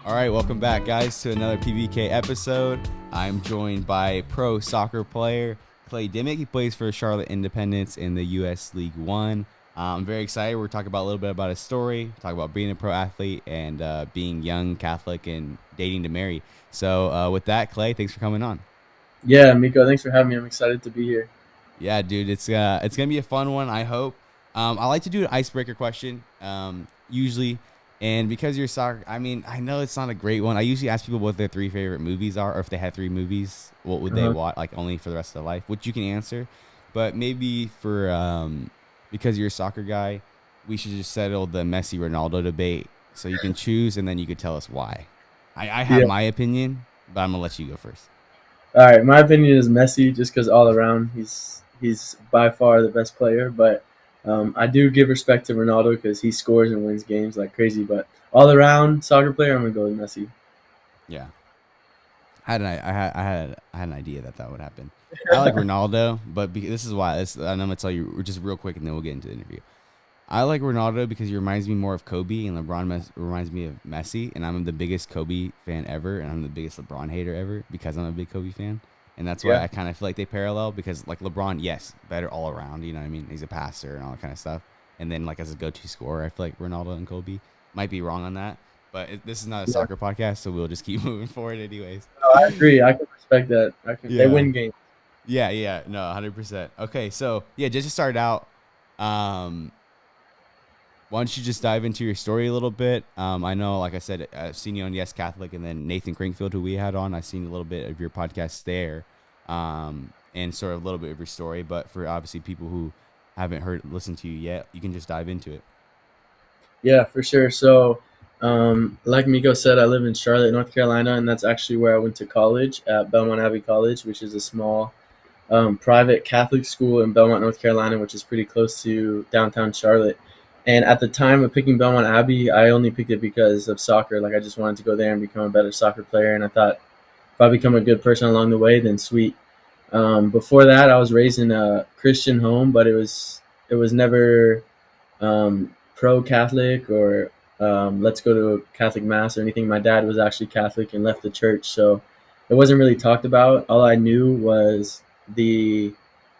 All right, welcome back, guys, to another PPK episode. I'm joined by pro soccer player Clay Dimick. He plays for Charlotte Independence in the U.S. League One. I'm very excited. We're talking about a little bit about his story, talk about being a pro athlete and being young, Catholic, and dating to marry. So with that, Clay, thanks for coming on. Yeah, Miko, thanks for having me. I'm excited to be here. Yeah, dude, it's gonna be a fun one. I hope. I like to do an icebreaker question, usually, and because you're soccer, I mean, I know it's not a great one. I usually ask people what their three favorite movies are, or if they had three movies, what would they Uh-huh. watch, like only for the rest of their life, which you can answer. But maybe for because you're a soccer guy, we should just settle the Messi Ronaldo debate. So you can choose, and then you could tell us why. I have Yeah. my opinion, but I'm gonna let you go first. All right. My opinion is Messi, just because all around he's by far the best player. But I do give respect to Ronaldo because he scores and wins games like crazy. But all around soccer player, I'm gonna go with Messi. Yeah. I had an idea that would happen. I like Ronaldo, but this is why. And I'm gonna tell you just real quick, and then we'll get into the interview. I like Ronaldo because he reminds me more of Kobe, and reminds me of Messi. And I'm the biggest Kobe fan ever, and I'm the biggest LeBron hater ever because I'm a big Kobe fan. And that's why Yeah. I kind of feel like they parallel because like LeBron, yes, better all around. You know what I mean? He's a passer and all that kind of stuff. And then like as a go-to scorer, I feel like Ronaldo and Kobe might be wrong on that. But this is not a Yeah. soccer podcast, so we'll just keep moving forward anyways. No, I agree. I can respect that. They Yeah. win games. Yeah, no, 100%. Okay, so yeah, just to start out, um, why don't you just dive into your story a little bit? I know, like I said, I've seen you on Yes Catholic, and then Nathan Crinkfield, who we had on, I've seen a little bit of your podcast there, and sort of a little bit of your story. But for obviously people who haven't listened to you yet, you can just dive into it. Yeah, for sure. So, like Miko said, I live in Charlotte, North Carolina, and that's actually where I went to college at Belmont Abbey College, which is a small private Catholic school in Belmont, North Carolina, which is pretty close to downtown Charlotte. And at the time of picking Belmont Abbey, I only picked it because of soccer. Like I just wanted to go there and become a better soccer player. And I thought if I become a good person along the way, then sweet. Before that, I was raised in a Christian home, but it was never pro Catholic or let's go to a Catholic mass or anything. My dad was actually Catholic and left the church, so it wasn't really talked about. All I knew was the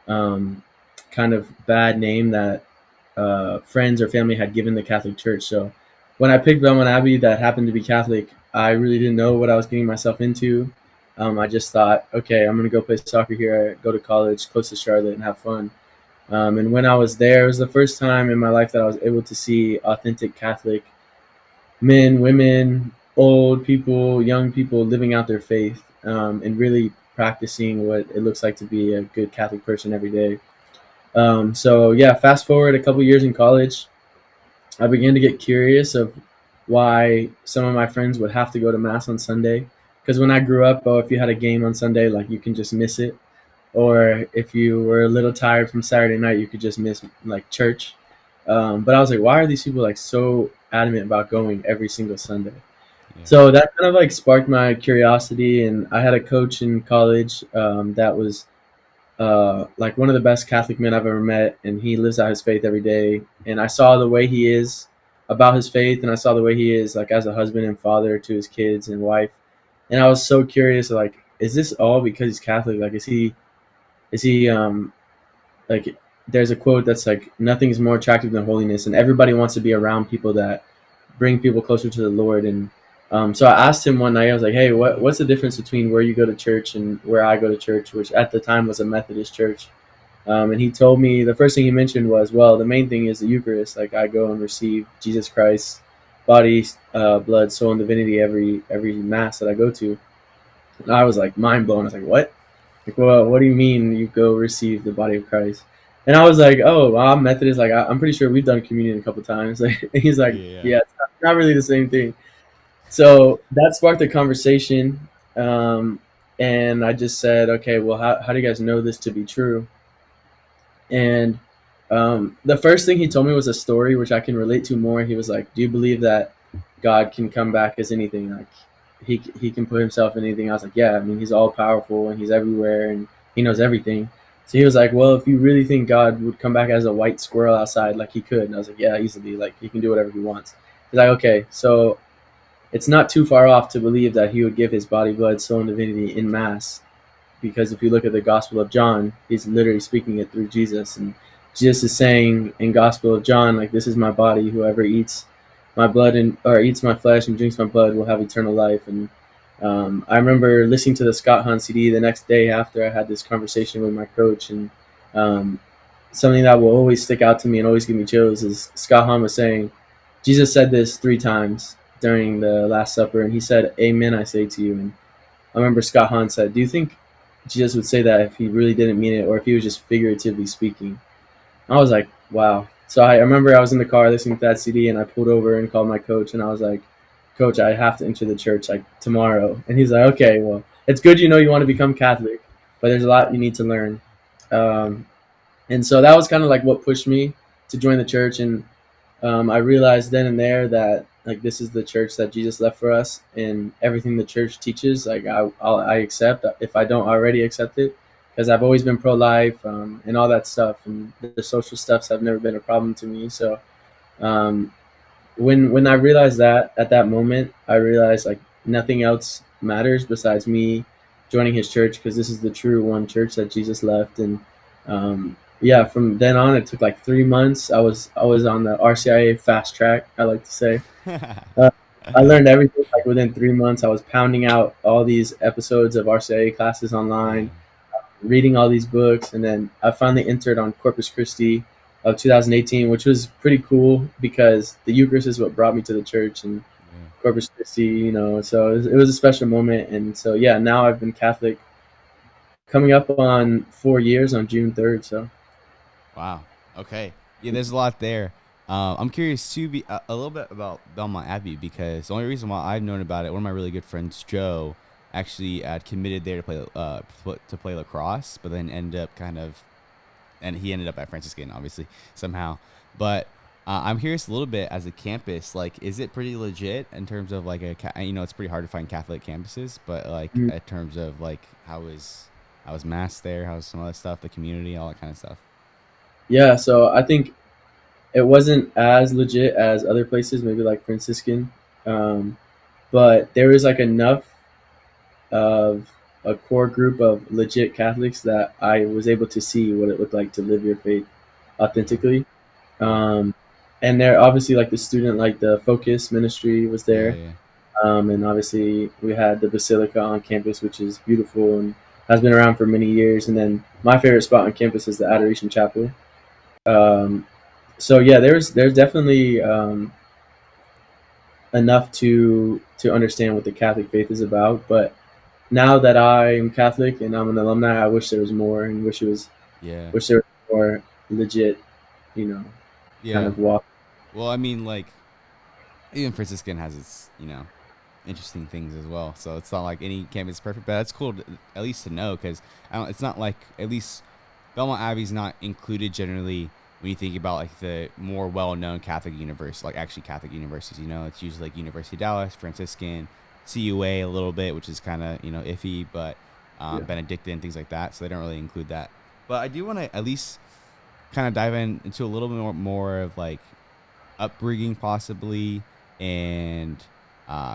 um, kind of bad name that friends or family had given the Catholic Church. So when I picked Belmont Abbey, that happened to be Catholic, I really didn't know what I was getting myself into. I just thought, okay, I'm gonna go play soccer here, go to college close to Charlotte, and have fun. And when I was there, it was the first time in my life that I was able to see authentic Catholic men, women, old people, young people living out their faith and really practicing what it looks like to be a good Catholic person every day. So yeah, fast forward a couple years in college, I began to get curious of why some of my friends would have to go to mass on Sunday. Because when I grew up, oh, if you had a game on Sunday, like you can just miss it, or if you were a little tired from Saturday night, you could just miss like church. But I was like, why are these people like so adamant about going every single Sunday? Yeah. So that kind of like sparked my curiosity, and I had a coach in college that was like one of the best Catholic men I've ever met, and he lives out his faith every day. And I saw the way he is about his faith, and I saw the way he is like as a husband and father to his kids and wife. And I was so curious, like, is this all because he's Catholic? Like, is he like there's a quote that's like nothing's more attractive than holiness, and everybody wants to be around people that bring people closer to the Lord. And so I asked him one night, I was like, hey, what's the difference between where you go to church and where I go to church, which at the time was a Methodist church. And he told me the first thing he mentioned was, well, the main thing is the Eucharist. Like I go and receive Jesus Christ's body, blood, soul, and divinity every mass that I go to. And I was like mind blown. I was like, what? Like, well, what do you mean you go receive the body of Christ? And I was like, oh, well, I'm Methodist. Like, I'm pretty sure we've done communion a couple times. Like, and he's like, Yeah. yeah, it's not really the same thing. So that sparked a conversation. Um, and I just said, okay, well, how do you guys know this to be true? And the first thing he told me was a story which I can relate to more. He was like, do you believe that God can come back as anything? Like, he can put himself in anything. I was like, yeah, I mean, he's all powerful and he's everywhere and he knows everything. So he was like, well, if you really think God would come back as a white squirrel outside, like he could. And I was like, yeah, easily. Like he can do whatever he wants. He's like, okay, so it's not too far off to believe that he would give his body, blood, soul, and divinity in mass, because if you look at the Gospel of John, he's literally speaking it through Jesus, and Jesus is saying in Gospel of John, like, this is my body. Whoever eats my blood and or eats my flesh and drinks my blood will have eternal life. And I remember listening to the Scott Hahn CD the next day after I had this conversation with my coach, and um, something that will always stick out to me and always give me chills is Scott Hahn was saying, Jesus said this 3 times during the Last Supper, and he said, "Amen, I say to you." And I remember Scott Hahn said, "Do you think Jesus would say that if he really didn't mean it, or if he was just figuratively speaking?" I was like, wow. So I remember I was in the car listening to that CD, and I pulled over and called my coach, and I was like, "Coach, I have to enter the church like tomorrow." And he's like, "Okay, well, it's good you want to become Catholic, but there's a lot you need to learn." Um, and so that was kind of like what pushed me to join the church. And I realized then and there that like this is the church that Jesus left for us, and everything the church teaches, like I accept if I don't already accept it, because I've always been pro-life and all that stuff, and the social stuffs have never been a problem to me. So um, when I realized that at that moment, I realized like nothing else matters besides me joining his church, because this is the true one church that Jesus left. And yeah, from then on, it took like 3 months. I was on the RCIA fast track, I like to say. Uh, I learned everything like within 3 months. I was pounding out all these episodes of RCIA classes Yeah. online, reading all these books, and then I finally entered on Corpus Christi of 2018, which was pretty cool because the Eucharist is what brought me to the church, and Yeah. Corpus Christi, so it was a special moment. And so yeah, now I've been Catholic coming up on 4 years on June 3rd. So Wow. Okay. Yeah, there's a lot there. I'm curious to be a little bit about Belmont Abbey because the only reason why I've known about it, one of my really good friends, Joe, actually had committed there to play lacrosse, but then ended up and he ended up at Franciscan, obviously somehow. But I'm curious a little bit as a campus, like, is it pretty legit in terms of like it's pretty hard to find Catholic campuses, but like mm, in terms of like how was mass there, how's some other stuff, the community, all that kind of stuff. yeah, so I think it wasn't as legit as other places, maybe like Franciscan, um, but there was like enough of a core group of legit Catholics that I was able to see what it looked like to live your faith Yeah. authentically. Yeah. Um, and there obviously like the student, like the Focus ministry was Yeah. there. Yeah. And obviously we had the Basilica on campus, which is beautiful and has been around for many years. And then my favorite spot on campus is the Adoration Chapel. Um, so yeah, there's definitely enough to understand what the Catholic faith is about. But now that I am Catholic and I'm an alumni, I wish there was more, and Yeah. wish there was more legit, you know, kind Yeah. of walk. Well, I mean, like even Franciscan has its interesting things as well. So it's not like any campus is perfect, but that's cool at least to know because it's not like at least Belmont Abbey is not included generally when you think about like the more well-known Catholic universities, like actually Catholic universities. It's usually like University of Dallas, Franciscan, CUA a little bit, which is kind of iffy, but Yeah. Benedictine things like that. So they don't really include that. But I do want to at least kind of dive into a little bit more of like upbringing possibly and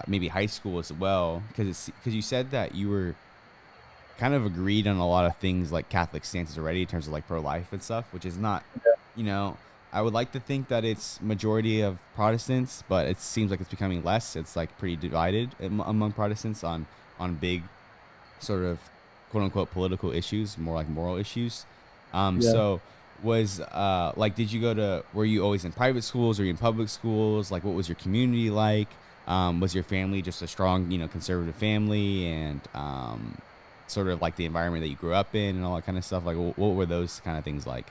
maybe high school as well because you said that you were kind of agreed on a lot of things like Catholic stances already in terms of like pro-life and stuff, which is not, you know, I would like to think that it's majority of Protestants, but it seems like it's becoming less. It's like pretty divided among Protestants on big sort of quote unquote political issues, more like moral issues. Yeah. So was like did you go to were you always in private schools or you in public schools? Like what was your community like? Was your family just a strong, conservative family and sort of like the environment that you grew up in and all that kind of stuff? Like what were those kind of things like?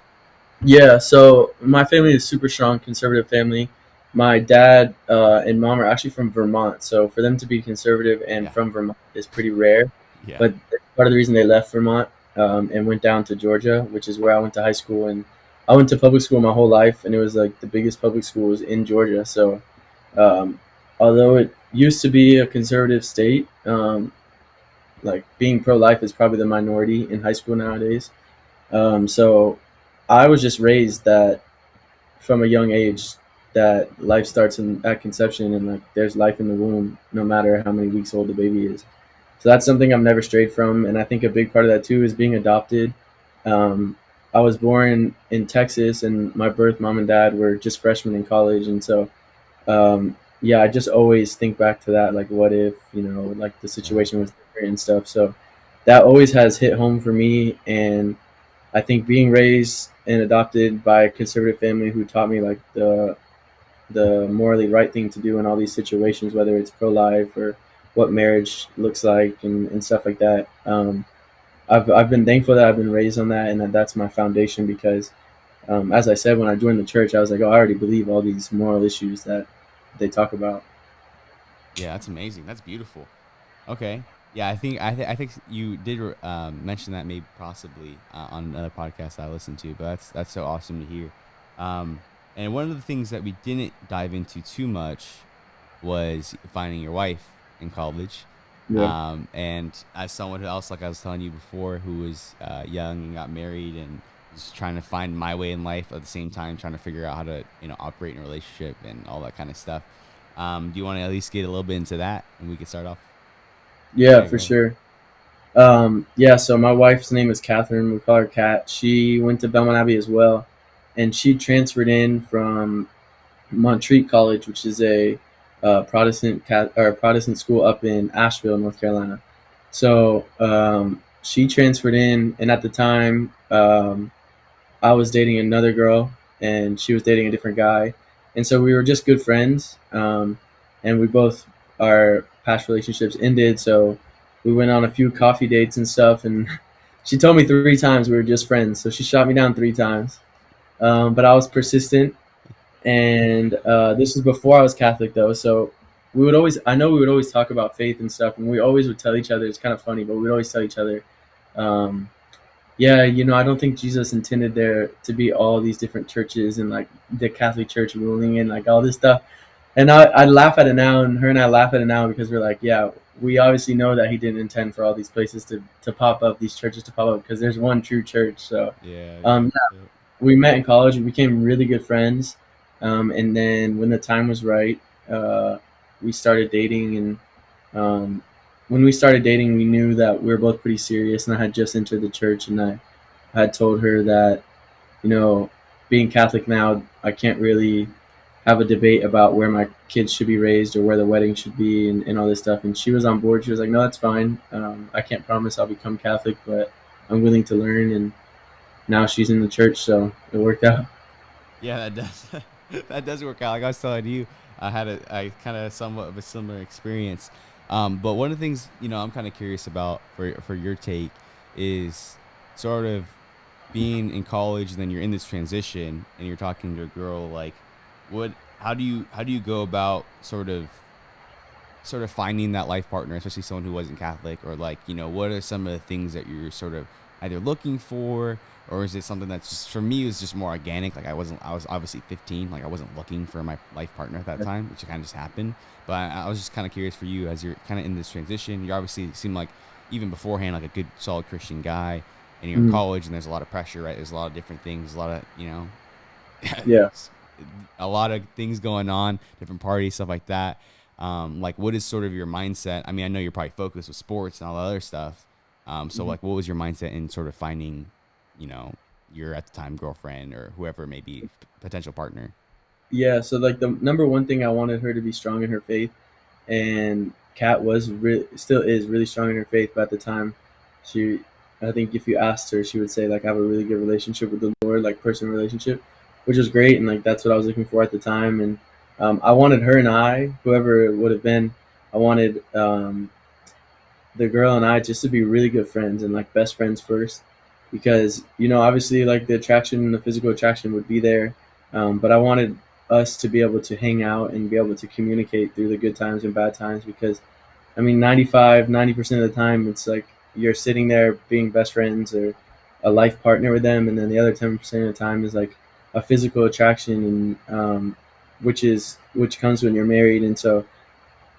Yeah, so my family is super strong, conservative family. My dad and mom are actually from Vermont, so for them to be conservative and Yeah. from Vermont is pretty rare. Yeah. But part of the reason they left Vermont and went down to Georgia, which is where I went to high school, and I went to public school my whole life, and it was like the biggest public schools in Georgia. So um, although it used to be a conservative state, like being pro-life is probably the minority in high school nowadays. So I was just raised that from a young age that life starts at conception, and like there's life in the womb no matter how many weeks old the baby is. So that's something I've never strayed from, and I think a big part of that too is being adopted. um, I was born in Texas, and my birth mom and dad were just freshmen in college, and so yeah, I just always think back to that, like what if, like the Yeah. situation was different and stuff. So that always has hit home for me, and I think being raised and adopted by a conservative family who taught me like the morally right thing to do in all these situations, whether it's pro life or what marriage looks like and stuff like that. I've been thankful that I've been raised on that, and that's my foundation because, as I said, when I joined the church, I was like, oh, I already believe all these moral issues that they talk about. Yeah, that's amazing. That's beautiful. Okay. Yeah, I think you did mention that maybe possibly on another podcast I listened to, but that's so awesome to hear. Um, and one of the things that we didn't dive into too much was finding your wife in college. Yeah. And as someone who else, like I was telling you before, who was young and got married and was trying to find my way in life at the same time, trying to figure out how to operate in a relationship and all that kind of stuff. Do you want to at least get a little bit into that, and we can start off? Yeah, Yeah, for go ahead. sure. Yeah, so my wife's name is Catherine. We call her Kat. She went to Belmont Abbey as well, and she transferred in from Montreat College, which is a Protestant school up in Asheville, North Carolina. So she transferred in, and at the time, I was dating another girl, and she was dating a different guy, and so we were just good friends. And we both our past relationships ended, so we went on a few coffee dates and stuff. And she told me 3 times we were just friends, so she shot me down 3 times. But I was persistent, and this was before I was Catholic though. So we would always talk about faith and stuff, and we always would tell each other. It's kind of funny, but we would always tell each other, um, yeah, I don't think Jesus intended there to be all these different churches and like the Catholic Church ruling and like all this stuff. And I laugh at it now, and her and I laugh at it now because we're like, yeah, we obviously know that he didn't intend for all these places to pop up, these churches to pop up, because there's one true church. So Yeah, yeah, um, yeah. we met in college. We became really good friends. And then when the time was right, uh, we started dating. And when we started dating, we knew that we were both pretty serious. And I had just entered the church, and I had told her that, you know, being Catholic now, I can't really have a debate about where my kids should be raised or where the wedding should be and all this stuff. And she was on board. She was like, no, that's fine. I can't promise I'll become Catholic, but I'm willing to learn. And now she's in the church, so it worked out. Yeah, that does that does work out. Like I was telling you, I kind of somewhat of a similar experience. But one of the things I'm kind of curious about for your take is sort of being in college and then you're in this transition and you're talking to a girl like what how do you go about sort of finding that life partner, especially someone who wasn't Catholic, or like, what are some of the things that you're sort of either looking for, or is it something that's just for me it was just more organic? Like I was obviously 15, like I wasn't looking for my life partner at that time, which kind of just happened. But I was just kind of curious for you as you're kind of in this transition. You obviously seem like even beforehand like a good solid Christian guy, and you're in Mhm. college and there's a lot of pressure, right? There's a lot of different things, a lot of Yeah. a lot of things going on, different parties, stuff like that. Like, what is sort of your mindset? I mean, I know you're probably focused with sports and all the other stuff. So, Mhm. like, what was your mindset in sort of finding, you know, your at the time girlfriend or whoever may be potential partner? Yeah, so like the number one thing, I wanted her to be strong in her faith, and Kat was still is really strong in her faith. But at the time, she, I think if you asked her, she would say like I have a really good relationship with the Lord, like personal relationship, which was great, and like that's what I was looking for at the time. And I wanted her and I, whoever it would have been, I wanted the girl and I just to be really good friends and like best friends first, because obviously like the attraction, the physical attraction would be there, but I wanted us to be able to hang out and be able to communicate through the good times and bad times, because I mean 90% of the time it's like you're sitting there being best friends or a life partner with them, and then the other 10% of the time is like a physical attraction, and which comes when you're married. And so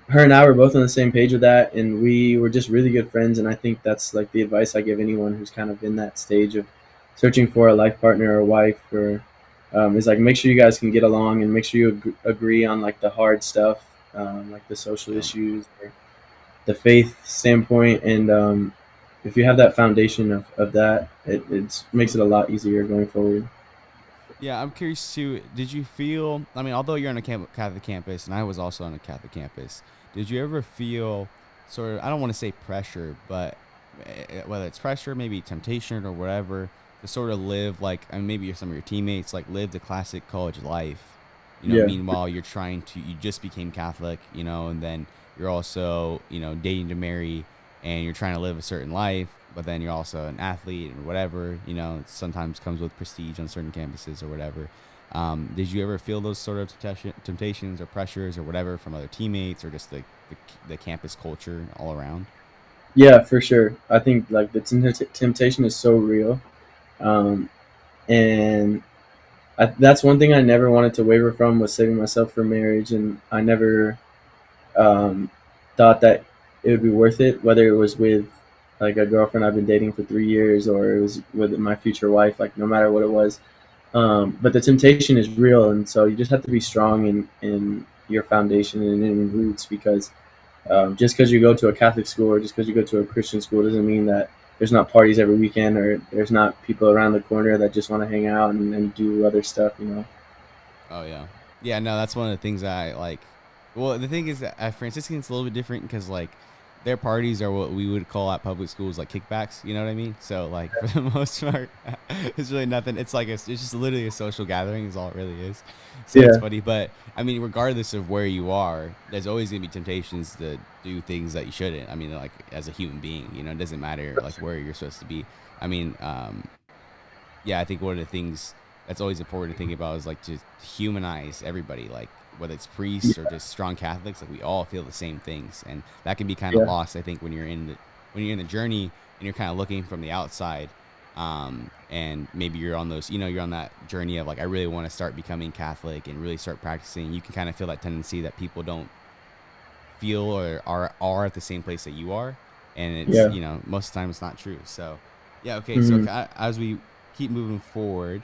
her and I were both on the same page with that, and we were just really good friends. And I think that's like the advice I give anyone who's kind of in that stage of searching for a life partner or a wife, or is like make sure you guys can get along and make sure you agree on like the hard stuff, like the social Yeah. issues or the faith standpoint. And if you have that foundation of that, it makes it a lot easier going forward. Yeah, I'm curious too. Did you feel? I mean, although you're on a Catholic campus, and I was also on a Catholic campus, did you ever feel sort of? I don't want to say pressure, but whether it's pressure, maybe temptation or whatever, to sort of live like, I mean, maybe some of your teammates like live the classic college life. Yeah, Meanwhile, you're trying to. You just became Catholic, and then you're also, dating to marry, and you're trying to live a certain life, but then you're also an athlete or whatever, it sometimes comes with prestige on certain campuses or whatever. Did you ever feel those sort of temptations or pressures or whatever from other teammates or just the campus culture all around? yeah, for sure. I think like the temptation is so real, um, and that's one thing I never wanted to waver from was saving myself for marriage, and I never um, thought that it would be worth it, whether it was with like a girlfriend I've been dating for 3 years or it was with my future wife. Like no matter what it was, but the temptation is real, and so you just have to be strong in your foundation and in your roots because just because you go to a Catholic school or just because you go to a Christian school doesn't mean that there's not parties every weekend or there's not people around the corner that just want to hang out and do other stuff, you know? Oh yeah, yeah. No, that's one of the things I like. Well, the thing is that at Franciscan it's a little bit different because like their parties are what we would call at public schools like kickbacks. You know what I mean? So like for the most part, it's really nothing. It's like it's just literally a social gathering is all it really is. So it's Yeah, funny, but I mean, regardless of where you are, there's always gonna be temptations to do things that you shouldn't. I mean, like as a human being, it doesn't matter like where you're supposed to be. I mean, yeah, I think one of the things that's always important to think about is like to humanize everybody, like whether it's priests or yeah, just strong Catholics, like we all feel the same things, and that can be kind of yeah, lost. I think when you're in the journey and you're kind of looking from the outside, and maybe you're on those, you're on that journey of like I really want to start becoming Catholic and really start practicing. You can kind of feel that tendency that people don't feel or are at the same place that you are, and it's yeah. most of the time it's not true. So yeah, okay. So Mhm. as we keep moving forward,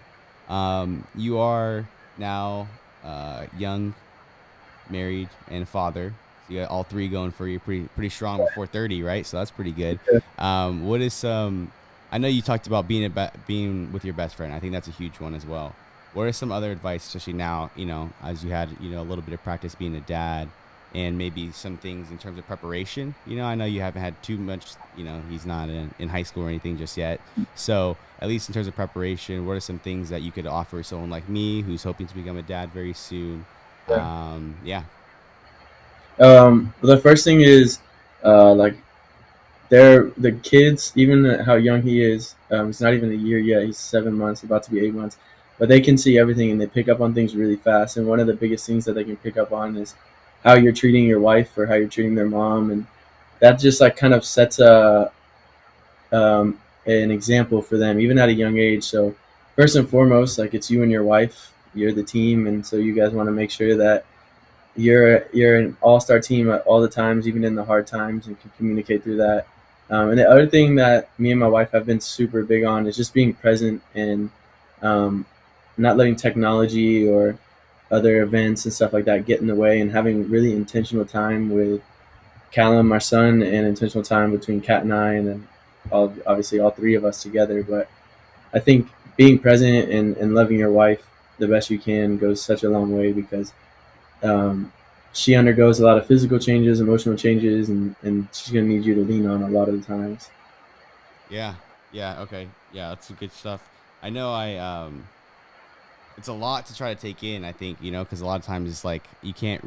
you are now young, married, and a father. So you got all three going for you pretty strong before 30, right? So that's pretty good. What is some? I know you talked about being with your best friend. I think that's a huge one as well. What are some other advice, especially now, as you had, a little bit of practice being a dad and maybe some things in terms of preparation? I know you haven't had too much, he's not in high school or anything just yet. So at least in terms of preparation, what are some things that you could offer someone like me who's hoping to become a dad very soon? Yeah. The first thing is like the kids, even at how young he is, it's not even a year yet. He's 7 months, about to be 8 months, but they can see everything and they pick up on things really fast. And one of the biggest things that they can pick up on is how you're treating your wife or how you're treating their mom, and that just like kind of sets an example for them even at a young age. So first and foremost, like it's you and your wife, you're the team, and so you guys want to make sure that you're an all star team at all the times, even in the hard times, and can communicate through that. And the other thing that me and my wife have been super big on is just being present and um, not letting technology or other events and stuff like that get in the way, and having really intentional time with Callum, our son, and intentional time between Kat and I, and then obviously all three of us together. But I think being present and loving your wife the best you can goes such a long way because um, she undergoes a lot of physical changes, emotional changes, and she's going to need you to lean on a lot of the times. Yeah. Yeah. Okay. Yeah. That's some good stuff. I know it's a lot to try to take in, I think, because a lot of times it's like you can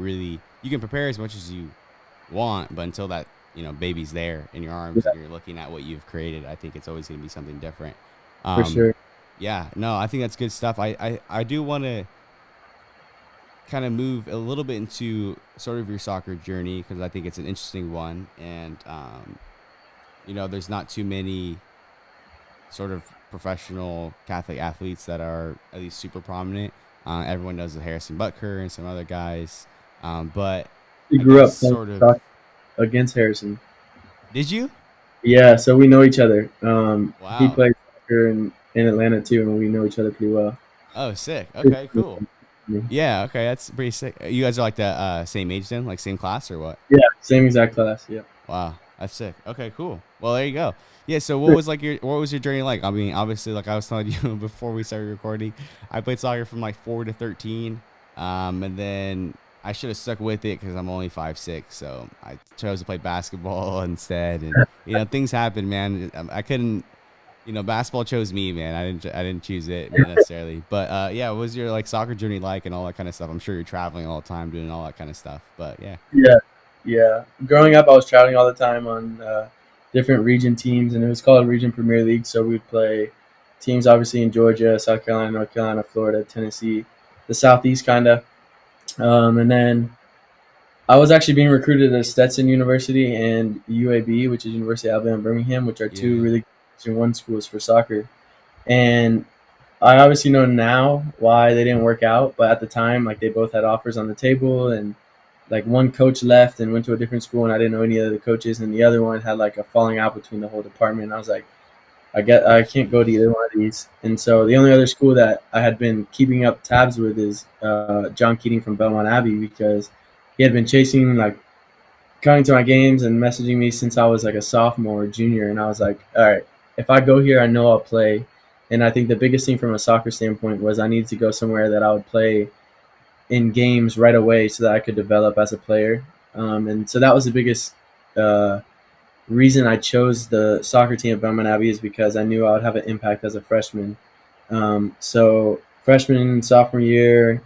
prepare as much as you want, but until that, baby's there in your Yeah, arms and you're looking at what you've created, I think it's always going to be something different. for Um, sure. yeah. No, I think that's good stuff. I do want to kind of move a little bit into sort of your soccer journey because I think it's an interesting one. And, there's not too many sort of professional Catholic athletes that are at least super prominent. Everyone knows the Harrison Butker and some other guys. But We I grew guess up playing sort of, soccer against Harrison. did you? Yeah, so we know each other. He Wow. played soccer in Atlanta too, and we know each other pretty well. Oh, sick. Okay, cool. Yeah, okay, that's pretty sick. You guys are like the same age then, like same class or what? Yeah, same exact class. Yeah. Wow, that's sick. Okay, cool. Well, there you go. Yeah. So, what was your journey like? I mean, obviously, like I was telling you before we started recording, I played soccer from like 4 to 13, and then I should have stuck with it because I'm only 5'6", so I chose to play basketball instead. And things happen, man. I couldn't. Basketball chose me, man. I didn't choose it necessarily. But yeah, what was your like soccer journey like and all that kind of stuff? I'm sure you're traveling all the time, doing all that kind of stuff. But yeah. Yeah, yeah. Growing up, I was traveling all the time on different region teams, and it was called Region Premier League. So we'd play teams obviously in Georgia, South Carolina, North Carolina, Florida, Tennessee, the Southeast kind of. And then I was actually being recruited at Stetson University and UAB, which is University of Alabama Birmingham, which are two Yeah. really Division One schools for soccer. And I obviously know now why they didn't work out, but at the time, like they both had offers on the table, and like one coach left and went to a different school, and I didn't know any of the coaches, and the other one had like a falling out between the whole department. And I was like, I can't go to either one of these. And so the only other school that I had been keeping up tabs with is John Keating from Belmont Abbey, because he had been chasing like coming to my games and messaging me since I was like a sophomore or junior. And I was like, all right, if I go here, I know I'll play. And I think the biggest thing from a soccer standpoint was I needed to go somewhere that I would play in games right away so that I could develop as a player. And so that was the biggest uh, reason I chose the soccer team at Belmont Abbey, is because I knew I would have an impact as a freshman. So freshman and sophomore year,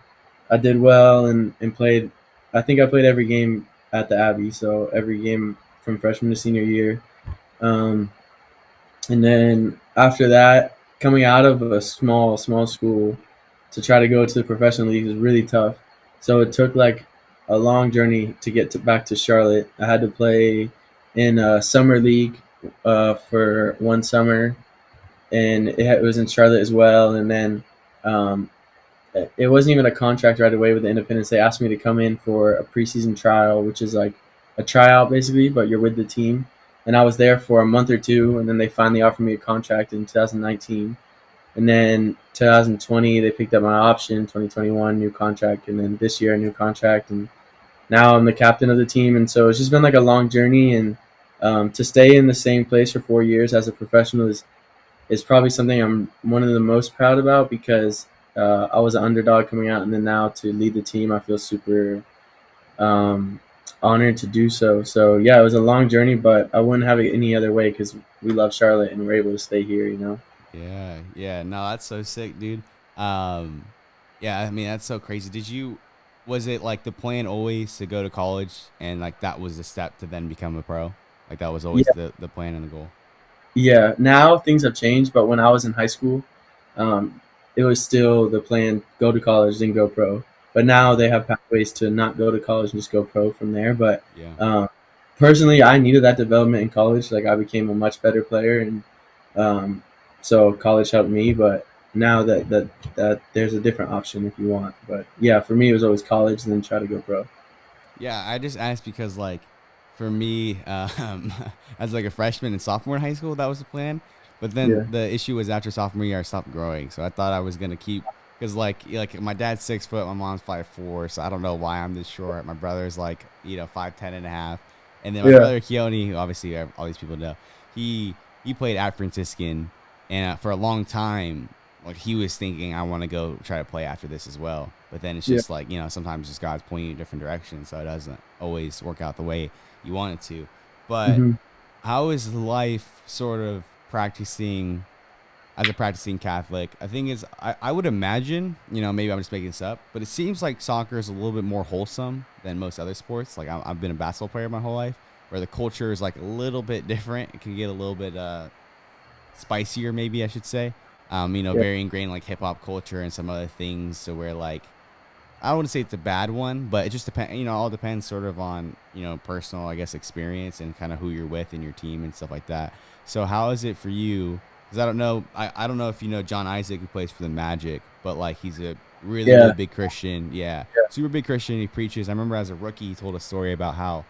I did well and played. I think I played every game at the Abbey, so every game from freshman to senior year. Um, and then after that, coming out of a small school to try to go to the professional league was really tough. So it took like a long journey to get back to Charlotte. I had to play in a summer league for one summer, and it was in Charlotte as well. And then um, it wasn't even a contract right away with the Independence. They asked me to come in for a preseason trial, which is like a tryout basically, but you're with the team. And I was there for a month or two, and then they finally offered me a contract in 2019. And then 2020, they picked up my option. 2021, new contract, and then this year, a new contract. And now I'm the captain of the team. And so it's just been like a long journey. And to stay in the same place for 4 years as a professional is probably something I'm one of the most proud about, because I was an underdog coming out, and then now to lead the team, I feel super um, honored to do so. So yeah, it was a long journey, but I wouldn't have it any other way, because we love Charlotte and we're able to stay here. You know. Yeah, yeah. No, that's so sick, dude. Um, yeah, I mean that's so crazy. Was it like the plan always to go to college and like that was the step to then become a pro? Like that was always Yeah, the plan and the goal. yeah. Now things have changed, but when I was in high school, um, it was still the plan: go to college, then go pro. But now they have pathways to not go to college and just go pro from there. But Yeah. um, personally, I needed that development in college. Like I became a much better player, and um, so college helped me. But now that there's a different option if you want. But yeah, for me, it was always college, and then try to go pro. Yeah, I just asked because like for me, as like a freshman and sophomore in high school, that was the plan. But then Yeah, the issue was after sophomore year, I stopped growing. So I thought I was gonna keep because like my dad's 6 foot, my mom's 5'4", so I don't know why I'm this short. My brother's like 5'10" and a half, and then my yeah, brother Keone, who obviously all these people know, he played at Franciscan, and for a long time, like he was thinking I want to go try to play after this as well. But then it's yeah. just like sometimes just God's pointing you in different directions, so it doesn't always work out the way you want it to. But Hmm. how is life sort of practicing as a practicing Catholic? I think is I would imagine, maybe I'm just making this up, but it seems like soccer is a little bit more wholesome than most other sports. Like I've been a basketball player my whole life, where the culture is like a little bit different. It can get a little bit spicier, maybe I should say. Yeah, Very ingrained like hip hop culture and some other things. So where like I don't want to say it's a bad one, but it just depends. All depends sort of on personal, I guess, experience and kind of who you're with and your team and stuff like that. So how is it for you? Because I don't know, I don't know if you know John Isaac who plays for the Magic, but like he's a really really yeah, big Christian. Yeah, yeah, super big Christian. He preaches. I remember as a rookie, he told a story about how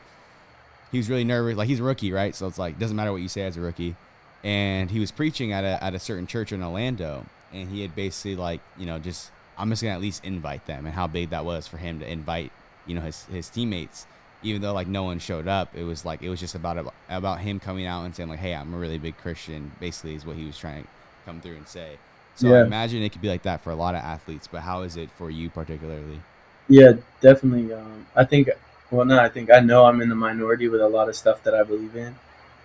he was really nervous. Like he's a rookie, right? So it's like doesn't matter what you say as a rookie. And he was preaching at a certain church in Orlando, and he had basically like, just I'm just gonna at least invite them, and how big that was for him to invite, his teammates, even though like no one showed up. It was like it was just about him coming out and saying like, hey, I'm a really big Christian. Basically, is what he was trying to come through and say. So I Yeah, imagine it could be like that for a lot of athletes, but how is it for you particularly? yeah, definitely. I think, well, no, I think I know I'm in the minority with a lot of stuff that I believe in.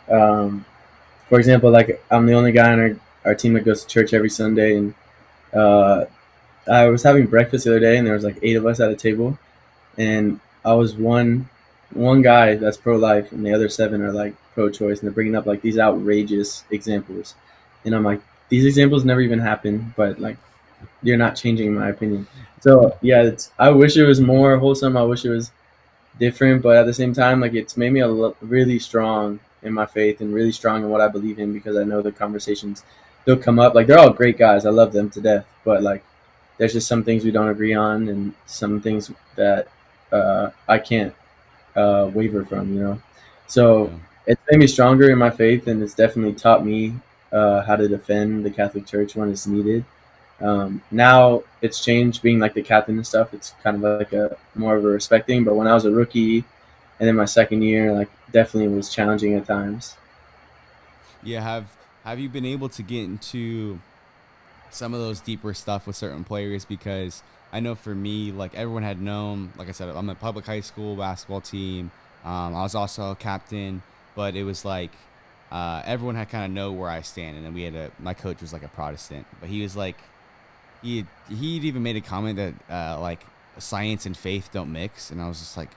Um, for example, like I'm the only guy on our team that goes to church every Sunday, and uh, I was having breakfast the other day, and there was like 8 of us at a table, and I was one guy that's pro life, and the other 7 are like pro choice, and they're bringing up like these outrageous examples, and I'm like, these examples never even happened, but like you're not changing my opinion. So yeah, I wish it was more wholesome. I wish it was different, but at the same time, like it's made me really strong in my faith and really strong in what I believe in, because I know the conversations they'll come up. Like they're all great guys. I love them to death, but like there's just some things we don't agree on, and some things that I can't waver from. So Yeah. it's made me stronger in my faith, and it's definitely taught me how to defend the Catholic Church when it's needed. Now it's changed, being like the captain and stuff. It's kind of like a more of a respect thing. But when I was a rookie, and then my second year, like definitely was challenging at times. Yeah, have you been able to get into some of those deeper stuff with certain players? Because I know for me, like everyone had known, like I said, I'm a public high school basketball team. I was also a captain, but it was like everyone had kind of know where I stand. And then my coach was like a Protestant, but he was like, he'd even made a comment that like science and faith don't mix, and I was just like,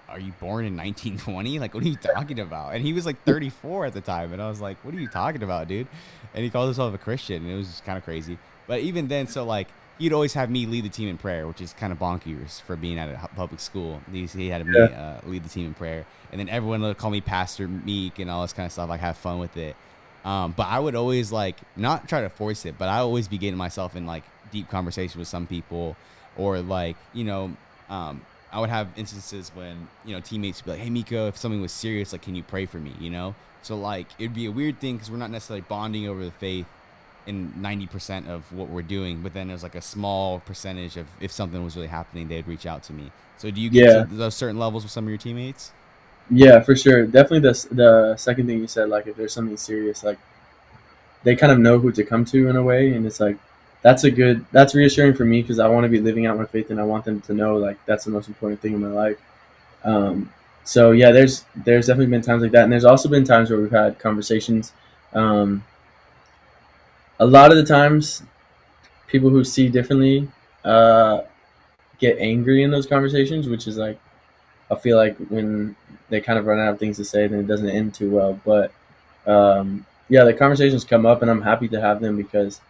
"Are you born in 1920? Like, what are you talking about?" And he was like 34 at the time, and I was like, "What are you talking about, dude?" And he called himself a Christian, and it was just kind of crazy. But even then, so like he'd always have me lead the team in prayer, which is kind of bonkers for being at a public school. He had me Yeah, lead the team in prayer, and then everyone would call me Pastor Meek and all this kind of stuff. Like have fun with it. But I would always like not try to force it, but I always be getting myself in like deep conversation with some people, or like I would have instances when teammates would be like, "Hey Miko, if something was serious, like, can you pray for me?" So like it'd be a weird thing because we're not necessarily bonding over the faith in 90% of what we're doing, but then there's like a small percentage of if something was really happening, they'd reach out to me. So do you get to yeah, those certain levels with some of your teammates? yeah, for sure. Definitely the second thing you said, like if there's something serious, like they kind of know who to come to in a way, and it's like that's reassuring for me, because I want to be living out my faith, and I want them to know like that's the most important thing in my life. Um, so yeah, there's definitely been times like that, and there's also been times where we've had conversations. Um, a lot of the times, people who see differently uh, get angry in those conversations, which is like I feel like when they kind of run out of things to say, then it doesn't end too well. But yeah, the conversations come up, and I'm happy to have them, because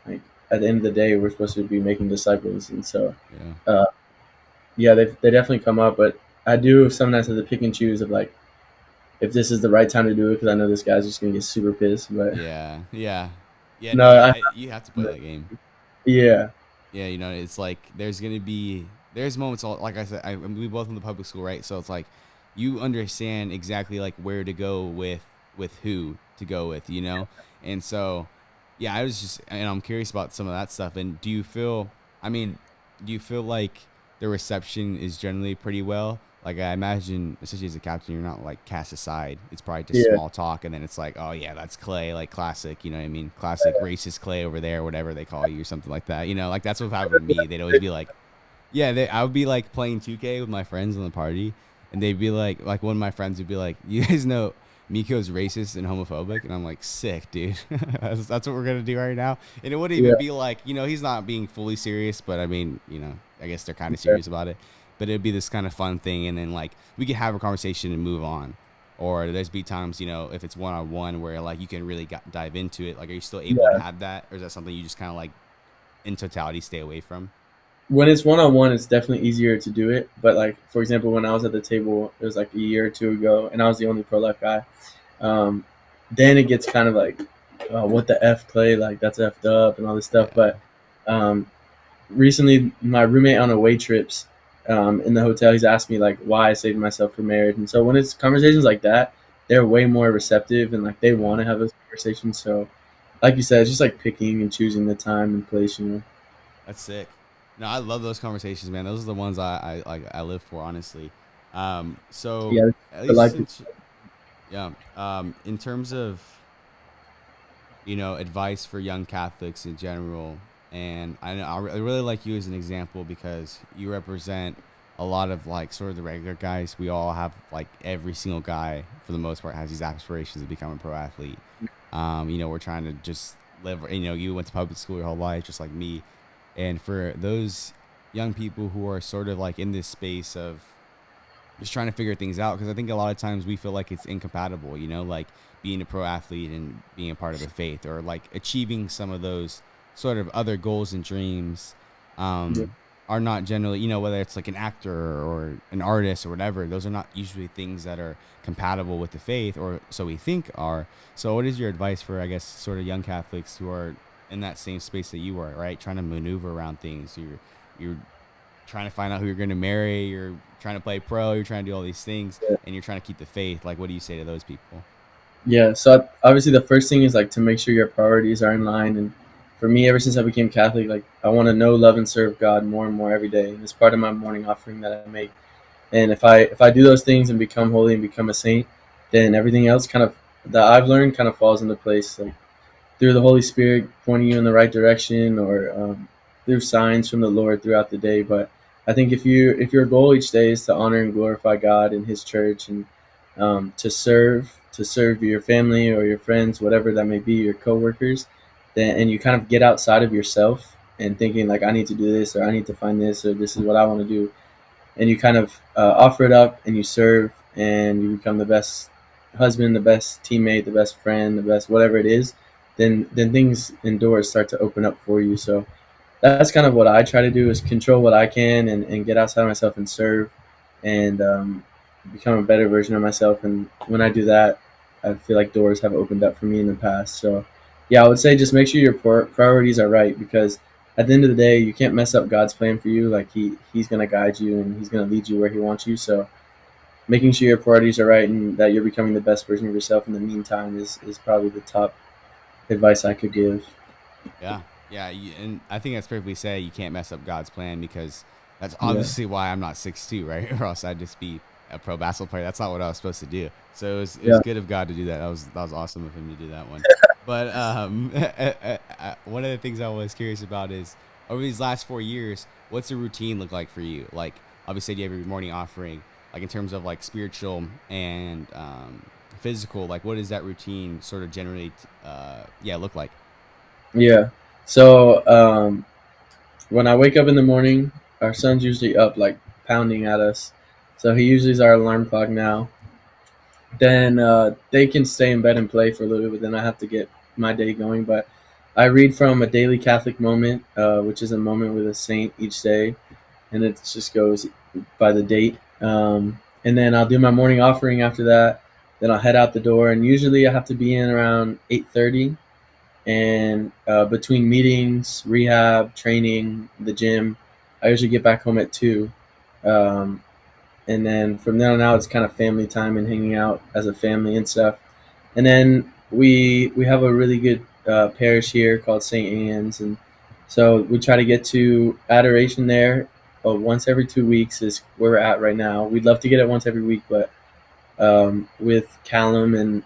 like at the end of the day, we're supposed to be making disciples, and so Yeah. uh, yeah, they definitely come up. But I do sometimes have to pick and choose of like if this is the right time to do it, because I know this guy's just gonna get super pissed. But Yeah. Yeah. Yeah. No, no, you have to play that game. yeah, Yeah, it's like there's moments like I said, we both in the public school, right? So it's like you understand exactly like where to go with who to go with, and so yeah, I was just and I'm curious about some of that stuff. And do you feel? I mean, do you feel like the reception is generally pretty well? Like I imagine, especially as a captain, you're not like cast aside. It's probably just yeah, small talk, and then it's like, oh yeah, that's Clay, like classic. You know what I mean? Classic racist Clay over there, whatever they call you, or something like that. Like that's what happened to me. They'd always be like, yeah, I would be like playing 2K with my friends in the party, and they'd be like one of my friends would be like, "You guys know Miko's racist and homophobic," and I'm like, "Sick, dude. That's what we're gonna do right now." And it wouldn't even yeah, be like, he's not being fully serious, but I mean, I guess they're kind of serious about it. But it'd be this kind of fun thing, and then like we could have a conversation and move on. Or there's be times, if it's one on one where like you can really dive into it. Like, are you still able to yeah. have that, or is that something you just kind of like in totality stay away from? When it's one on one, it's definitely easier to do it. But like for example, when I was at the table, it was like a year or two ago, and I was the only pro life guy. Um, then it gets kind of like, what the f Clay, like that's effed up and all this stuff. Yeah. But um, recently, my roommate on away trips in the hotel, he's asked me like why I saved myself for marriage, and so when it's conversations like that, they're way more receptive, and like they Yeah. want to have those conversations. So like you said, it's just like picking and choosing the time and place. That's sick. No, I love those conversations, man. Those are the ones I like. I live for, honestly. So Yeah, at the least life. since yeah, in terms of advice for young Catholics in general, and I know I really like you as an example because you represent a lot of like sort of the regular guys. We all have like every single guy for the most part has these aspirations to become a pro athlete. We're trying to just live. You went to public school your whole life, just like me, and for those young people who are sort of like in this space of just trying to figure things out, because I think a lot of times we feel like it's incompatible, like being a pro athlete and being a part of the faith, or like achieving some of those sort of other goals and dreams Yeah. are not generally, whether it's like an actor or an artist or whatever, those are not usually things that are compatible with the faith, or so we think are. So what is your advice for, I guess, sort of young Catholics who are in that same space that you are, right? Trying to maneuver around things. You're trying to find out who you're going to marry, you're trying to play pro, you're trying to do all these things, and you're trying to keep the faith. Like, what do you say to those people? Yeah, so obviously the first thing is like to make sure your priorities are in line. And for me, ever since I became Catholic, like I want to know, love, and serve God more and more every day. And it's part of my morning offering that I make. And if I do those things and become holy and become a saint, then everything else kind of that I've learned kind of falls into place. Like through the Holy Spirit pointing you in the right direction, or through signs from the Lord throughout the day. But I think if your goal each day is to honor and glorify God and His church, and to serve your family or your friends, whatever that may be, your coworkers, then and you kind of get outside of yourself and thinking like I need to do this, or I need to find this, or this is what I want to do, and you kind of offer it up and you serve and you become the best husband, the best teammate, the best friend, the best whatever it is, then things and doors start to open up for you. So that's kind of what I try to do, is control what I can, and get outside myself and serve, and become a better version of myself. And when I do that, I feel like doors have opened up for me in the past. So yeah, I would say just make sure your priorities are right, because at the end of the day, you can't mess up God's plan for you. Like he's going to guide you and he's going to lead you where he wants you. So making sure your priorities are right and that you're becoming the best version of yourself in the meantime is probably the top advice I could give. Yeah, yeah, and I think that's perfectly said. You can't mess up God's plan, because that's Yeah. obviously why I'm not 6'2", right? Or else I'd just be a pro basketball player. That's not what I was supposed to do. So it was Yeah. good of God to do that. That was awesome of him to do that one. But one of the things I was curious about is, over these last 4 years, what's the routine look like for you? Like, obviously you have your morning offering, like in terms of like spiritual and physical. Like, what does that routine sort of generally, look like? Yeah. So when I wake up in the morning, our son's usually up like pounding at us. So he usually is our alarm clock now. Then they can stay in bed and play for a little bit, but then I have to get my day going. But I read from a daily Catholic moment, which is a moment with a saint each day, and it just goes by the date. And then I'll do my morning offering after that. Then I'll head out the door, and usually I have to be in around 8:30. And between meetings, rehab, training, the gym, I usually get back home at 2. Um, and then from then on out, it's kind of family time and hanging out as a family and stuff. And then we have a really good parish here called St. Anne's, and so we try to get to adoration there. Once every 2 weeks is where we're at right now. We'd love to get it once every week, but with Callum and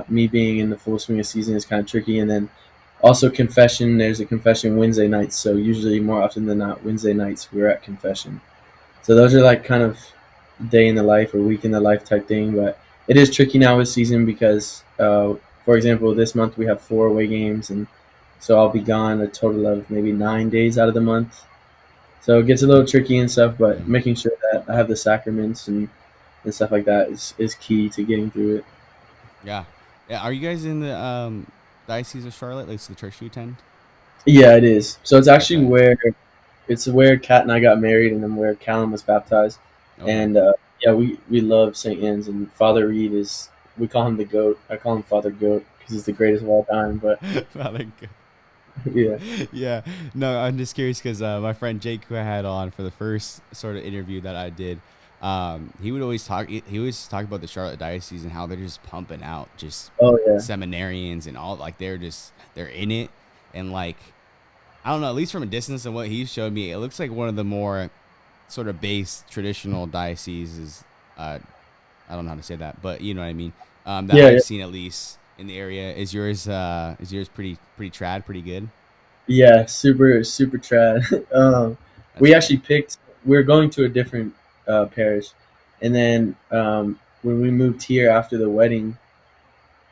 me being in the full swing of season is kind of tricky. And then also confession. There's a confession Wednesday nights, so usually more often than not Wednesday nights we're at confession. So those are like kind of day in the life or week in the life type thing. But it is tricky now this season because, for example, this month we have 4 away games, and so I'll be gone a total of maybe 9 days out of the month. So it gets a little tricky and stuff, but Mm. making sure that I have the sacraments and stuff like that is key to getting through it. Yeah. Yeah. Are you guys in the Diocese of Charlotte? Like, the church you attend? Yeah, it is. So Okay. it's where Kat and I got married, and then where Callum was baptized. Okay. And yeah, we love St. Anne's, and Father Reed is, we call him the goat. I call him Father Goat because he's the greatest of all time. But Father yeah, yeah. No, I'm just curious because my friend Jake, who I had on for the first sort of interview that I did, He would always talk. He always talk about the Charlotte Diocese and how they're just pumping out just Oh yeah, seminarians and all. Like they're in it, and like I don't know. At least from a distance and what he showed me, it looks like one of the more sort of base traditional dioceses. I don't know how to say that, but you know what I mean. That yeah, I've yeah. seen at least in the area. Is yours pretty trad, pretty good? Yeah, super super trad. That's We good. actually picked. We are going to a different parish, and then when we moved here after the wedding,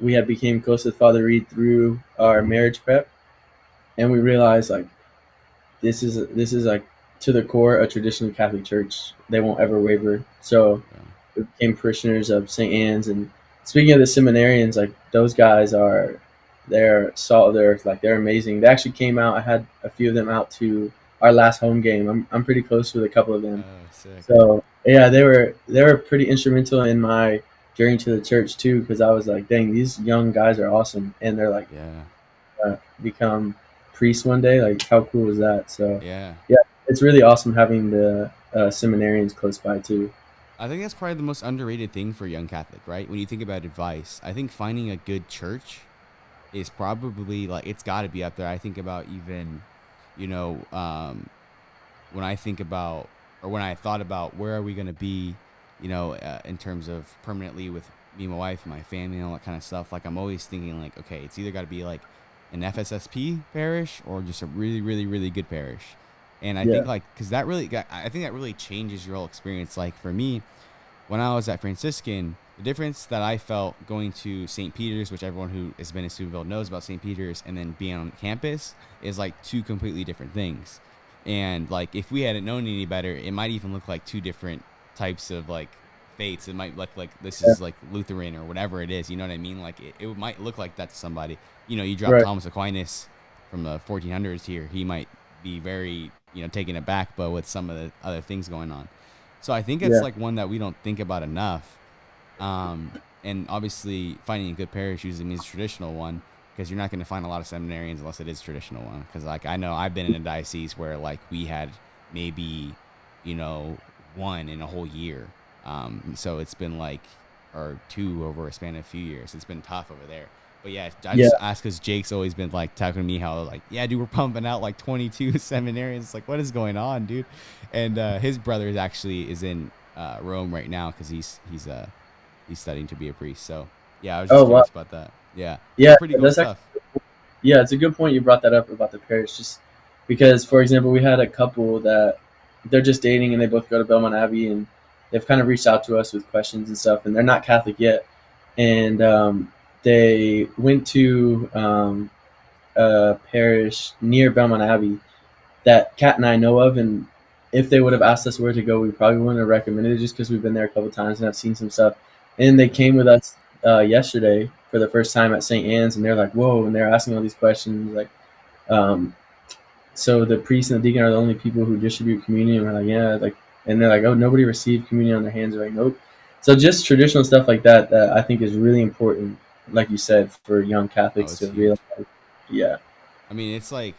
we had became close with Father Reed through our marriage prep, and we realized like this is like to the core a traditional Catholic church. They won't ever waver. So Yeah. we became parishioners of St. Anne's. And speaking of the seminarians, like those guys are, they're salt of the earth. Like they're amazing. They actually came out. I had a few of them out to our last home game. I'm pretty close with a couple of them. Oh, sick. So yeah, they were pretty instrumental in my journey to the church too. Because I was like, dang, these young guys are awesome, and they're like Yeah. become priests one day. Like how cool is that? So Yeah. yeah, it's really awesome having the seminarians close by too. I think that's probably the most underrated thing for a young Catholic, right? When you think about advice, I think finding a good church is probably like it's got to be up there. I think about even, you know, when I think about or when I thought about where are we going to be, in terms of permanently with me, my wife, my family, and all that kind of stuff. Like I'm always thinking like, okay, it's either got to be like an FSSP parish or just a really, really, really good parish. And I think Yeah, like because I think that really changes your whole experience. Like for me, when I was at Franciscan, the difference that I felt going to St. Peter's, which everyone who has been in Steubenville knows about St. Peter's, and then being on campus is like two completely different things. And like if we hadn't known any better, it might even look like two different types of like faiths. It might look like this yeah, is like Lutheran or whatever it is. You know what I mean? Like it might look like that to somebody. You drop right. Thomas Aquinas from the 1400s here, he might be very taken aback, but with some of the other things going on. So I think it's Yeah, like one that we don't think about enough. And obviously, finding a good parish usually means a traditional one because you're not going to find a lot of seminarians unless it is a traditional one. Because like I know I've been in a diocese where like we had maybe you know one in a whole year. So it's been like or two over a span of a few years. It's been tough over there. But yeah, I yeah. just asked because Jake's always been like talking to me how like yeah, dude, we're pumping out like 22 seminarians. It's like what is going on, dude? And his brother is actually is in Rome right now because he's studying to be a priest. So yeah, I was just Oh wow. curious about that. Yeah, Yeah, so pretty cool that's actually, stuff. yeah, it's a good point you brought that up about the parish. Just because, for example, we had a couple that they're just dating and they both go to Belmont Abbey, and they've kind of reached out to us with questions and stuff, and they're not Catholic yet, and they went to a parish near Belmont Abbey that Kat and I know of, and if they would have asked us where to go, we probably wouldn't have recommended it just because we've been there a couple times and I've seen some stuff. And they Yeah, came with us yesterday for the first time at St. Anne's, and they're like, "Whoa!" And they're asking all these questions, like, um, "So the priest and the deacon are the only people who distribute communion?" And we're like, "Yeah," like, and they're like, "Oh, nobody received communion on their hands." We're like, "Nope." So just traditional stuff like that that I think is really important, like you said, for young oh, Catholics it's to realize. huge. Yeah, I mean, it's like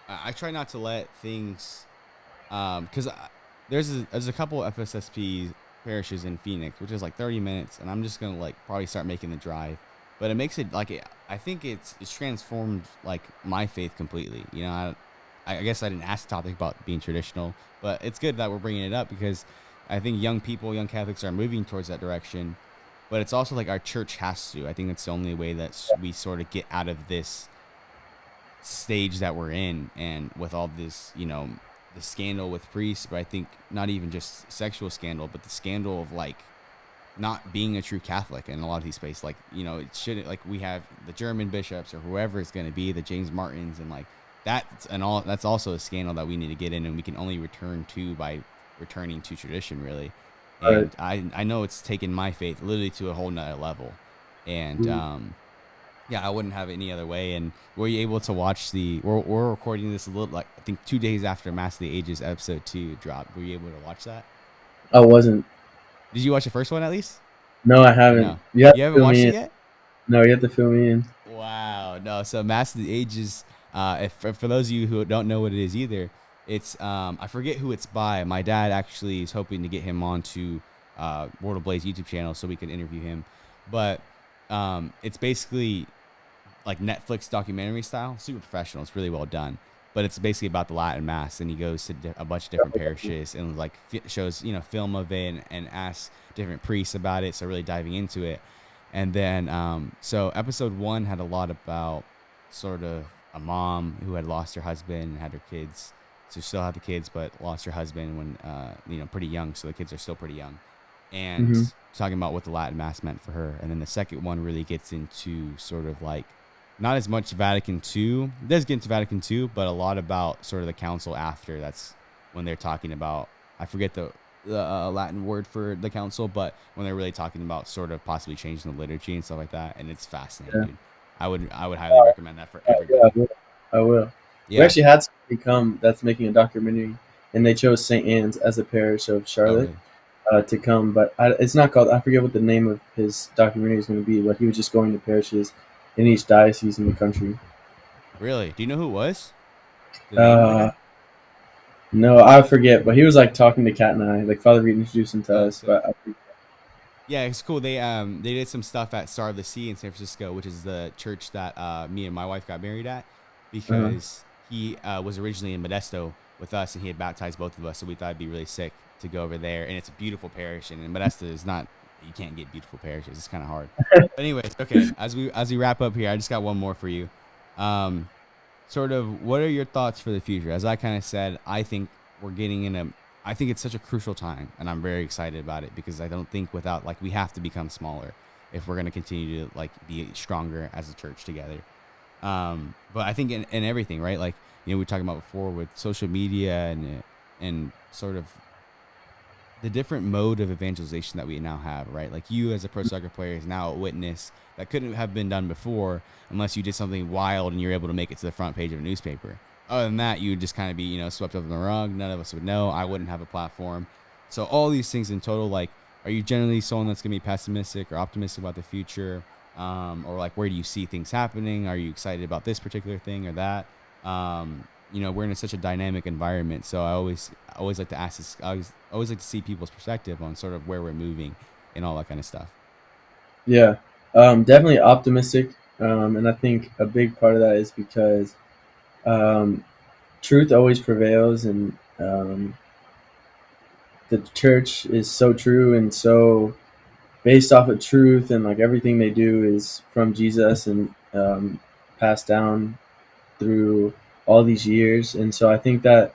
I try not to let things because there's a couple FSSP parishes in Phoenix, which is like 30 minutes, and I'm just gonna like probably start making the drive. But it makes it like I think it's transformed like my faith completely. I guess I didn't ask the topic about being traditional, but it's good that we're bringing it up because I think young Catholics are moving towards that direction. But it's also like our church has to. I think it's the only way that we sort of get out of this stage that we're in and with all this the scandal with priests, but I think not even just sexual scandal but the scandal of like not being a true Catholic in a lot of these spaces. Like it shouldn't, like we have the German bishops or whoever it's going to be, the James Martins, and like that's also a scandal that we need to get in, and we can only return to by returning to tradition really. right. And I know it's taken my faith literally to a whole nother level. And Mhm. yeah, I wouldn't have it any other way. And were you able to watch we're recording this a little like I think 2 days after Mass of the Ages episode 2 dropped. Were you able to watch that? I wasn't. Did you watch the first one at least? No, I Or haven't. no? You have You to haven't fill watched me it in. yet? No, you have to fill me in. Wow. No. So Mass of the Ages, if for those of you who don't know what it is either, It's I forget who it's by. My dad actually is hoping to get him onto World of Blaze YouTube channel so we can interview him. But it's basically like Netflix documentary style, super professional. It's really well done. But it's basically about the Latin Mass, and he goes to a bunch of different parishes and like shows film of it and asks different priests about it. So really diving into it, and then so episode one had a lot about sort of a mom who had lost her husband and had her kids. So still had the kids, but lost her husband when pretty young. So the kids are still pretty young, and Mm-hmm. talking about what the Latin Mass meant for her. And then the second one really gets into sort of like not as much Vatican II. It does get into Vatican II, but a lot about sort of the council after. That's when they're talking about, I forget the Latin word for the council, but when they're really talking about sort of possibly changing the liturgy and stuff like that. And it's fascinating, Yeah. dude. I would highly recommend that for Yeah, I everybody. will. I will. We Yeah. actually had somebody come that's making a documentary, and they chose St. Anne's as a parish of Oh, Charlotte really? to come. But it's not called. I forget what the name of his documentary is going to be. But he was just going to parishes in each diocese in the country. Really? Do you know who it was? The name of the Uh, guy? no, I forget. But he was like talking to Kat and I. Like Father Reed introduced him to Oh, us. sick. But Yeah, it's cool. They did some stuff at Star of the Sea in San Francisco, which is the church that me and my wife got married at, uh, because he was originally in Modesto with us, and he had baptized both of us. So we thought it'd be really sick to go over there, and it's a beautiful parish. And in Modesto is not, you can't get beautiful parishes. It's kind of hard. But anyways, okay. As we wrap up here, I just got one more for you. Um, Sort of, what are your thoughts for the future? As I kind of said, I think we're getting in a, I think it's such a crucial time, and I'm very excited about it because I don't think without, like, we have to become smaller if we're going to continue to, like, be stronger as a church together. But I think in everything, right? Like, we were talking about before with social media and sort of the different mode of evangelization that we now have, right? Like you as a pro soccer player is now a witness that couldn't have been done before unless you did something wild and you're able to make it to the front page of a newspaper. Other than that, you would just kind of be, swept up in the rug. None of us would know. I wouldn't have a platform. So all these things in total, like, are you generally someone that's gonna be pessimistic or optimistic about the future? Or like, where do you see things happening? Are you excited about this particular thing or that? We're in such a dynamic environment, so I always like to ask this. I always like to see people's perspective on sort of where we're moving and all that kind of stuff. yeah, definitely optimistic. And I think a big part of that is because um, truth always prevails, and the church is so true and so based off of truth, and like everything they do is from Jesus and passed down through all these years. And so I think that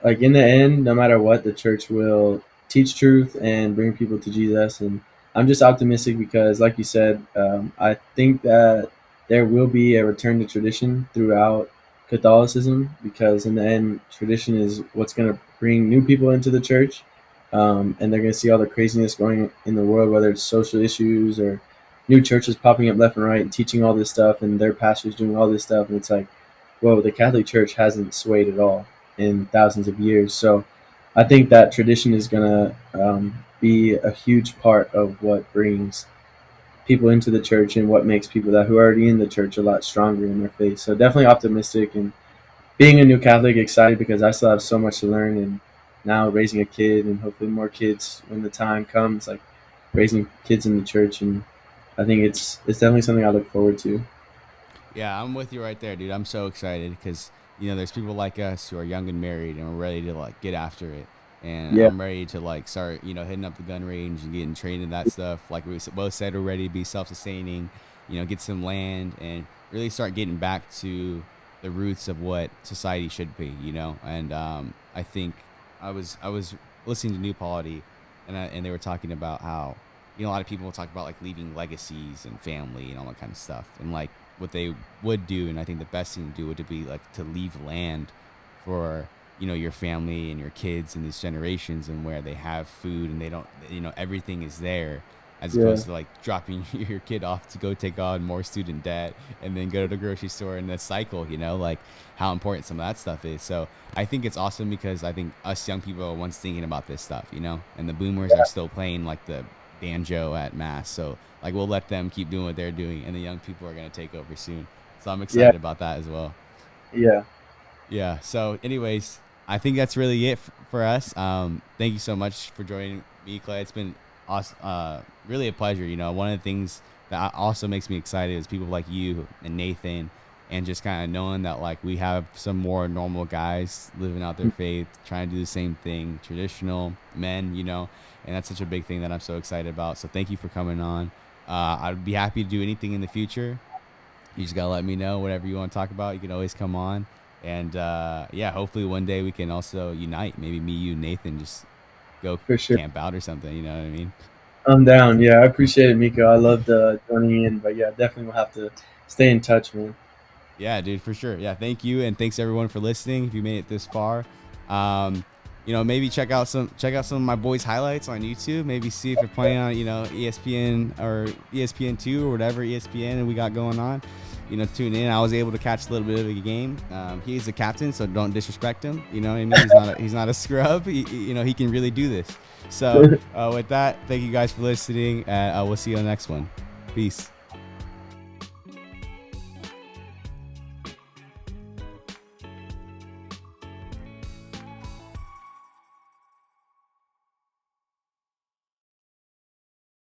like in the end, no matter what, the church will teach truth and bring people to Jesus. And I'm just optimistic because, like you said, I think that there will be a return to tradition throughout Catholicism because, in the end, tradition is what's going to bring new people into the church. And they're going to see all the craziness going in the world, whether it's social issues or new churches popping up left and right and teaching all this stuff, and their pastors doing all this stuff. And it's like, whoa, the Catholic Church hasn't swayed at all in thousands of years. So I think that tradition is going to be a huge part of what brings people into the church and what makes people that who are already in the church a lot stronger in their faith. So definitely optimistic, and being a new Catholic, excited because I still have so much to learn, and now raising a kid and hopefully more kids when the time comes, like raising kids in the church. And I think it's definitely something I look forward to. Yeah, I'm with you right there, dude. I'm so excited because there's people like us who are young and married, and we're ready to like get after it. And Yeah, I'm ready to like start, hitting up the gun range and getting trained in that stuff. Like we both said, we're ready to be self-sustaining, get some land and really start getting back to the roots of what society should be. And I think I was listening to New Polity, and they were talking about how a lot of people talk about like leaving legacies and family and all that kind of stuff, and like what they would do, and I think the best thing to do would be like to leave land for your family and your kids and these generations, and where they have food and they don't, everything is there, as yeah, opposed to like dropping your kid off to go take on more student debt and then go to the grocery store in the cycle, like how important some of that stuff is. So I think it's awesome because I think us young people are once thinking about this stuff, and the boomers are still playing like the banjo at mass. So like we'll let them keep doing what they're doing, and the young people are gonna take over soon. So I'm yeah, excited about that as well. yeah. Yeah. So, anyways, I think that's really it for us. Thank you so much for joining me, Clay. It's been awesome, really a pleasure. You know, one of the things that also makes me excited is people like you and Nathan, and just kind of knowing that like we have some more normal guys living out their faith, trying to do the same thing, traditional men, you know, and that's such a big thing that I'm so excited about. So thank you for coming on. I'd be happy to do anything in the future. You just gotta let me know whatever you want to talk about. You can always come on, and yeah, hopefully one day we can also unite. Maybe me, you, Nathan, just go For sure. camp out or something. You know what I mean? I'm down. Yeah, I appreciate it, Miko. I loved joining in, but yeah, definitely we'll have to stay in touch, man. Yeah, dude, for sure. Yeah, thank you, and thanks everyone for listening. If you made it this far, you know, maybe check out some of my boys' highlights on YouTube. Maybe see if they're playing on, you know, ESPN or ESPN2 or whatever ESPN we got going on. You know, tune in. I was able to catch a little bit of a game. He's the captain, so don't disrespect him. You know what I mean? He's not a scrub. You know, he can really do this. So with that, thank you guys for listening. We'll see you on the next one. Peace.